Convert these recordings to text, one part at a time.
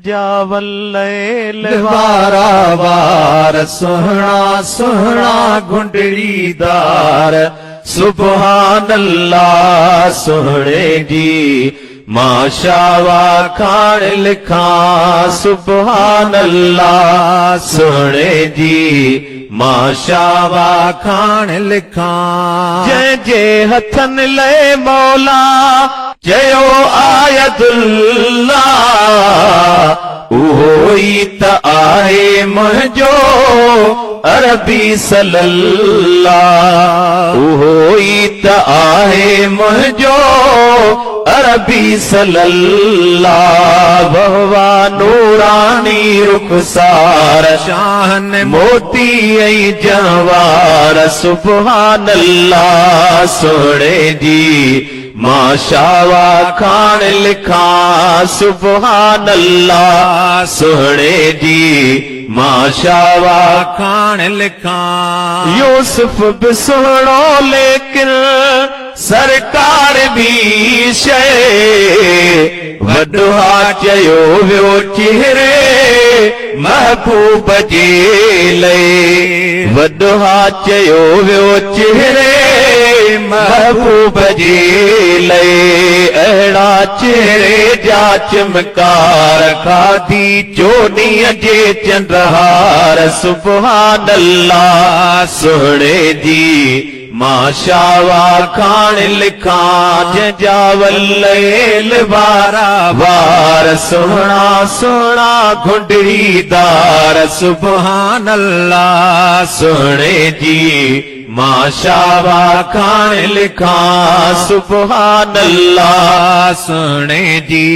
जावल वारा वार सोहना सोहना घुंडड़ीदार सुबहान अल्लाह सोहणे जी माशावा खान लिखा सुबहान अल्लाह सोहणे जी माशावा खान लिखा जंहिं जे हथन ले मौला चयो आयतुल्लाह उहो ई त आहे मुंहिंजो अरबी सल्लल्लाह उहो ई त आहे मुंहिंजो अरबी सल्लल्लाह वहवा नूरानी रुखसार शाहन मोती ऐं जवार सुबहान अल्लाह सोहणे जी माशावा खान लिखा सुबहान अल्लाह सोहणे जी माशावा खान लिखा यूसुफ भी सोहणो लेकिन सरकार भी शे वॾा चयो वियो चेहरे महबूब जे लए वॾा चयो वियो चेहरे महबूब जे लए अहिड़ा चेहरे जा चमकार खाधी चोॾींहं जे चंद्रहार सुबहान अल्लाह सोहणे जी माशावा खान लिखा जंहिंजा वल्लेल वारा वार सोहणा सोहणा घुंडड़ीदार सुबहान अल्लाह सोहणे जी माशावा खान लिखा सुबहान अल्लाह सोहणे जी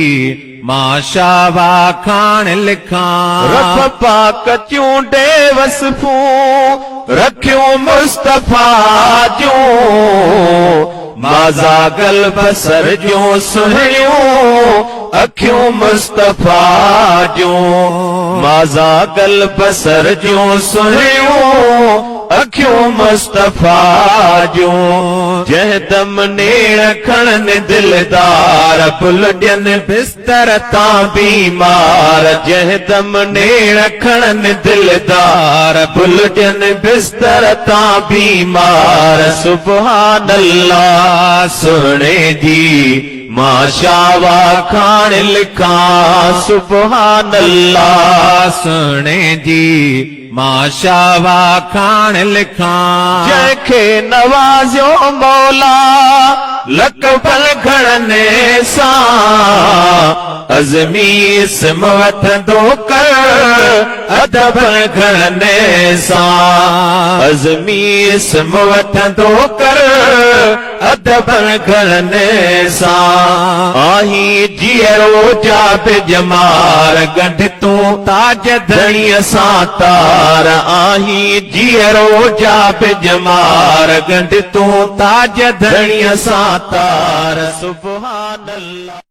माशावा खान लिखा रफ़ पाक चूंडे वसफूं रखियो मुस्तफा जो माज़ागल बसर जो सुहिणियूं अखियूं मुस्तफा जो माज़ागल बसर जो सुहिणियूं अखियूं मुस्तफा जो जंहिं दम नेण खणन दिलदार भुल ॾियनि बिस्तर तां बीमार जंहिं दम नेण खणन दिलदार भुल ॾियनि बिस्तर तां बीमार सुबहान अल्लाह सोहणे जी माशावा खान लिखा सुबहान अल्लाह सोहणे जी माशावा खान लिखा जंहिंखे नवाज़ियो मौला लक फल खणने सां अज़मी इस्म वठंदो कर अदब खणने सां अज़मी इस्म वठंदो कर अदब खणने सां आही जीअरो जाब जमार गंढ तूं ताज धणीअ सां तार आही जीअरो जाब जमार गंढ तूं ताज धणीअ सां तार सुबहान अल्लाह।